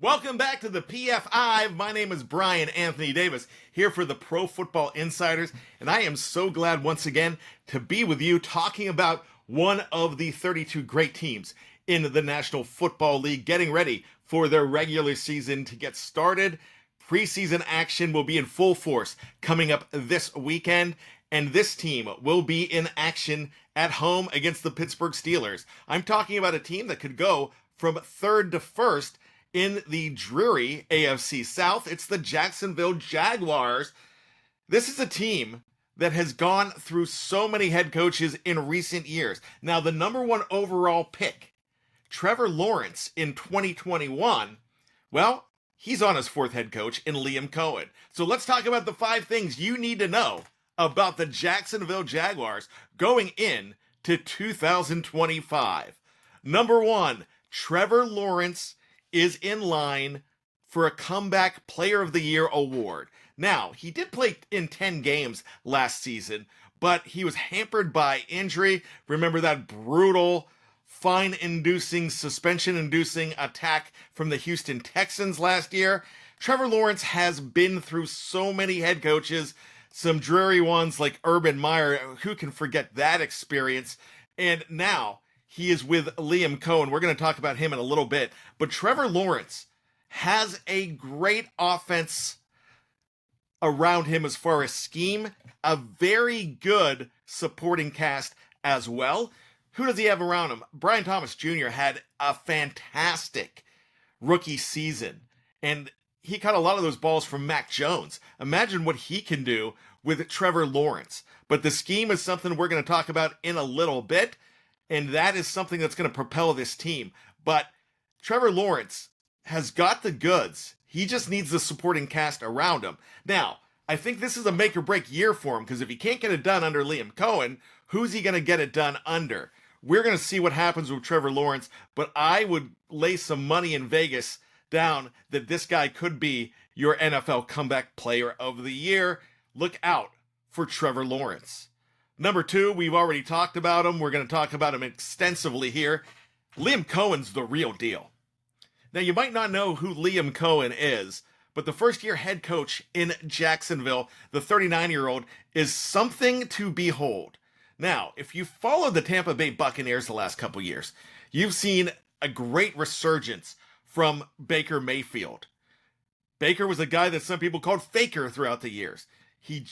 Welcome back to the PFIve. My name is Bryan Anthony Davis, here for the Pro Football Insiders, and I am so glad once again to be with you talking about one of the 32 great teams in the National Football League getting ready for their regular season to get started. Preseason action will be in full force coming up this weekend, and this team will be in action at home against the Pittsburgh Steelers. I'm talking about a team that could go from third to first in the dreary AFC South. It's the Jacksonville Jaguars. This is a team that has gone through so many head coaches in recent years. Now, the number one overall pick, Trevor Lawrence, in 2021, well, he's on his fourth head coach in Liam Cohen. So let's talk about the 5 things you need to know about the Jacksonville Jaguars going in to 2025. Number 1, Trevor Lawrence is in line for a Comeback Player of the Year award. Now, he did play in 10 games last season, but he was hampered by injury. Remember that brutal, fine-inducing, suspension-inducing attack from the Houston Texans last year? Trevor Lawrence has been through so many head coaches, some dreary ones like Urban Meyer. Who can forget that experience? And now he is with Liam Cohen. We're going to talk about him in a little bit. But Trevor Lawrence has a great offense around him as far as scheme, a very good supporting cast as well. Who does he have around him? Brian Thomas Jr. had a fantastic rookie season, and he caught a lot of those balls from Mac Jones. Imagine what he can do with Trevor Lawrence. But the scheme is something we're going to talk about in a little bit, and that is something that's going to propel this team. But Trevor Lawrence has got the goods. He just needs the supporting cast around him. Now, I think this is a make or break year for him, because if he can't get it done under Liam Cohen, who's he going to get it done under? We're going to see what happens with Trevor Lawrence, but I would lay some money in Vegas down that this guy could be your NFL Comeback Player of the Year. Look out for Trevor Lawrence. Number 2, we've already talked about him. We're going to talk about him extensively here. Liam Cohen's the real deal. Now, you might not know who Liam Cohen is, but the first-year head coach in Jacksonville, the 39-year-old, is something to behold. Now, if you followed the Tampa Bay Buccaneers the last couple years, you've seen a great resurgence from Baker Mayfield. Baker was a guy that some people called Faker throughout the years. He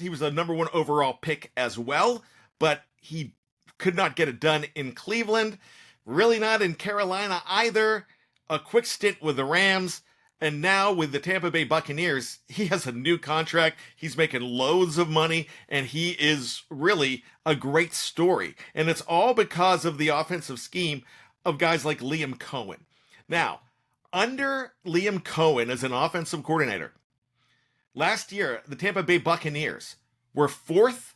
was a number 1 overall pick as well, but he could not get it done in Cleveland, really not in Carolina either. A quick stint with the Rams, and now with the Tampa Bay Buccaneers, he has a new contract. He's making loads of money, and he is really a great story. And it's all because of the offensive scheme of guys like Liam Cohen. Now, under Liam Cohen as an offensive coordinator, last year, the Tampa Bay Buccaneers were 4th,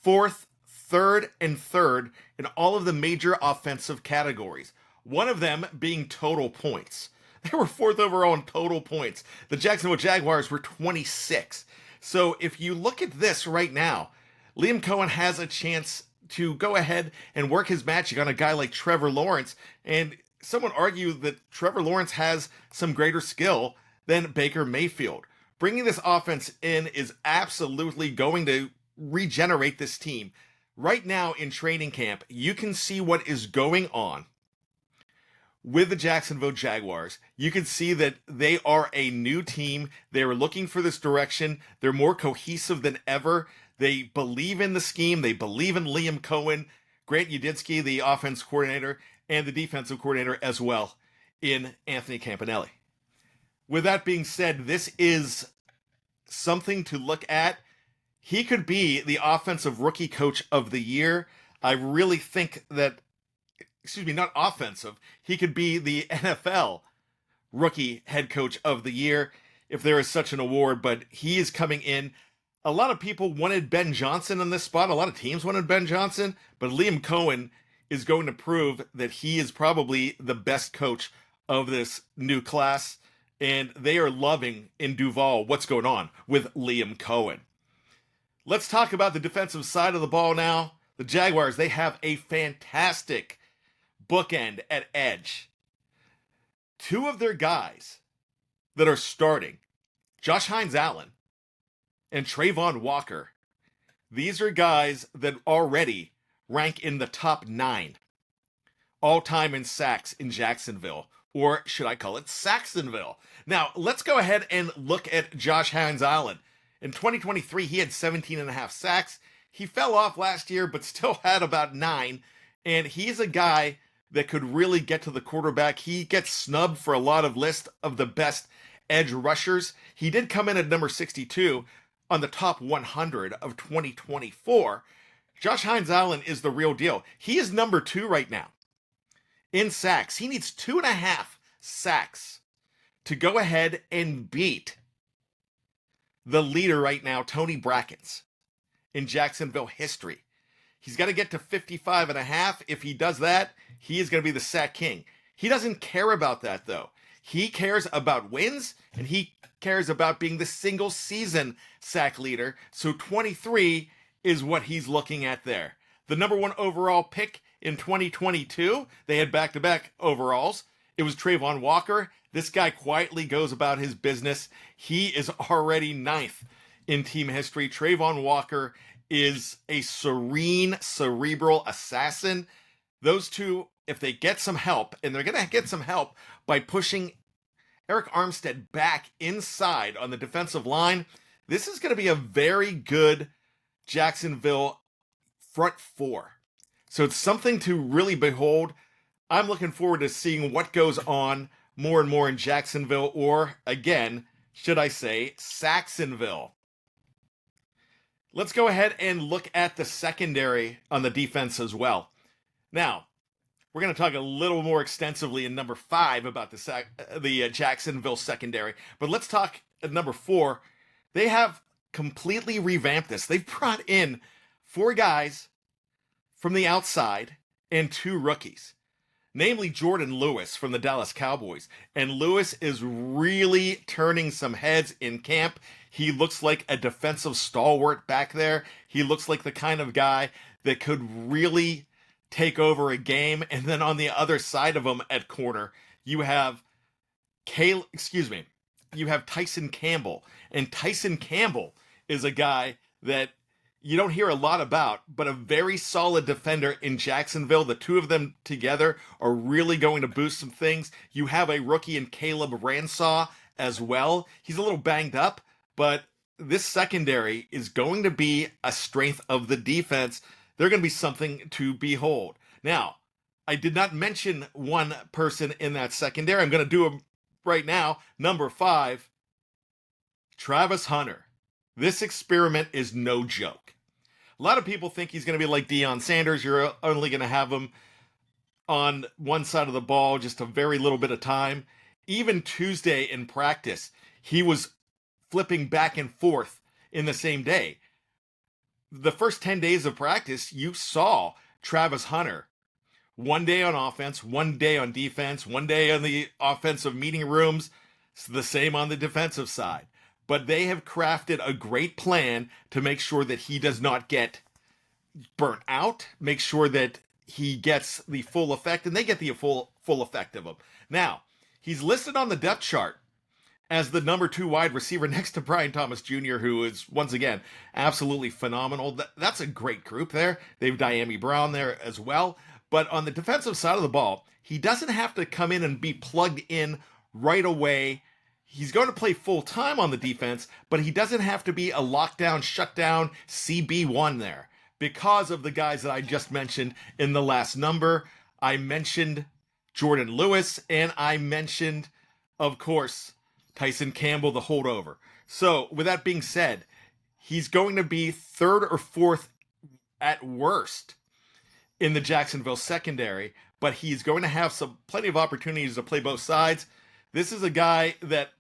3rd, and 3rd in all of the major offensive categories. One of them being total points. They were 4th overall in total points. The Jacksonville Jaguars were 26. So if you look at this right now, Liam Cohen has a chance to go ahead and work his magic on a guy like Trevor Lawrence. And someone argued that Trevor Lawrence has some greater skill than Baker Mayfield. Bringing this offense in is absolutely going to regenerate this team. Right now in training camp, you can see what is going on with the Jacksonville Jaguars. You can see that they are a new team. They are looking for this direction. They're more cohesive than ever. They believe in the scheme. They believe in Liam Cohen, Grant Udinski, the offense coordinator, and the defensive coordinator as well in Anthony Campanelli. With that being said, this is something to look at. He could be the offensive rookie coach of the year. I really think that, not offensive, he could be the NFL rookie head coach of the year if there is such an award, but he is coming in. A lot of people wanted Ben Johnson in this spot. A lot of teams wanted Ben Johnson, but Liam Cohen is going to prove that he is probably the best coach of this new class, and they are loving in Duval what's going on with Liam Cohen. Let's talk about the defensive side of the ball now. The Jaguars, they have a fantastic bookend at edge. two of their guys that are starting, Josh Hines-Allen and Travon Walker, these are guys that already rank in the top 9 all-time in sacks in Jacksonville, or should I call it Saxonville? Now, let's go ahead and look at Josh Hines-Allen. In 2023, he had 17 and a half sacks. He fell off last year, but still had about 9, and he's a guy that could really get to the quarterback. He gets snubbed for a lot of lists of the best edge rushers. He did come in at number 62 on the top 100 of 2024. Josh Hines-Allen is the real deal. He is number 2 right now in sacks. He needs 2.5 sacks to go ahead and beat the leader right now, Tony Brackens, in Jacksonville history. He's got to get to 55.5. If he does that, he is going to be the sack king. He doesn't care about that, though. He cares about wins, and he cares about being the single season sack leader. So 23 is what he's looking at there. The number 1 overall pick in 2022, they had back-to-back overalls. It was Travon Walker. This guy quietly goes about his business. He is already 9th in team history. Travon Walker is a serene, cerebral assassin. Those two, if they get some help, and they're going to get some help by pushing Eric Armstead back inside on the defensive line, this is going to be a very good Jacksonville front 4. So it's something to really behold. I'm looking forward to seeing what goes on more and more in Jacksonville, or again, should I say, Saxonville. Let's go ahead and look at the secondary on the defense as well. Now, we're going to talk a little more extensively in number 5 about the Jacksonville secondary, but let's talk at number 4. They have completely revamped this. They've brought in 4 guys from the outside and 2 rookies, namely Jordan Lewis from the Dallas Cowboys. And Lewis is really turning some heads in camp. He looks like a defensive stalwart back there. He looks like the kind of guy that could really take over a game. And then on the other side of him at corner, you have Tyson Campbell. And Tyson Campbell is a guy that you don't hear a lot about, but a very solid defender in Jacksonville. The two of them together are really going to boost some things. You have a rookie in Caleb Ransaw as well. He's a little banged up, but this secondary is going to be a strength of the defense. They're going to be something to behold. Now, I did not mention one person in that secondary. I'm going to do him right now. Number 5, Travis Hunter. This experiment is no joke. A lot of people think he's going to be like Deion Sanders. You're only going to have him on one side of the ball just a very little bit of time. Even Tuesday in practice, he was flipping back and forth in the same day. The first 10 days of practice, you saw Travis Hunter one day on offense, one day on defense, one day on the offensive meeting rooms. It's the same on the defensive side. But they have crafted a great plan to make sure that he does not get burnt out, make sure that he gets the full effect, and they get the full effect of him. Now, he's listed on the depth chart as the number 2 wide receiver next to Brian Thomas Jr., who is, once again, absolutely phenomenal. That's a great group there. They have Diami Brown there as well. But on the defensive side of the ball, he doesn't have to come in and be plugged in right away. He's going to play full time on the defense, but he doesn't have to be a lockdown, shutdown CB1 there because of the guys that I just mentioned in the last number. I mentioned Jordan Lewis, and I mentioned, of course, Tyson Campbell, the holdover. So with that being said, he's going to be 3rd or 4th at worst in the Jacksonville secondary, but he's going to have plenty of opportunities to play both sides. This is a guy that,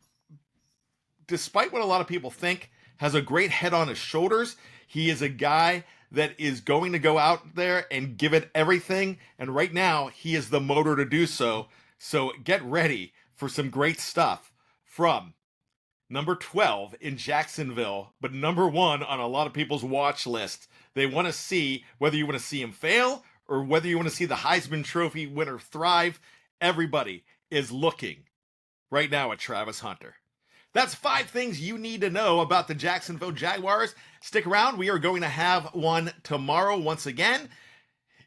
despite what a lot of people think, has a great head on his shoulders. He is a guy that is going to go out there and give it everything. And right now, he is the motor to do so. So get ready for some great stuff from number 12 in Jacksonville, but number 1 on a lot of people's watch list. They want to see whether you want to see him fail or whether you want to see the Heisman Trophy winner thrive. Everybody is looking right now at Travis Hunter. That's 5 things you need to know about the Jacksonville Jaguars. Stick around. We are going to have one tomorrow once again.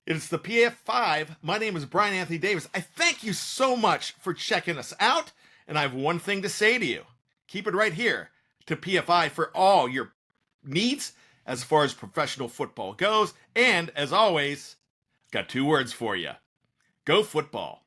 It's the PFIve. My name is Bryan Anthony Davis. I thank you so much for checking us out. And I have one thing to say to you. Keep it right here to PFI for all your needs as far as professional football goes. And as always, got 2 words for you. Go football.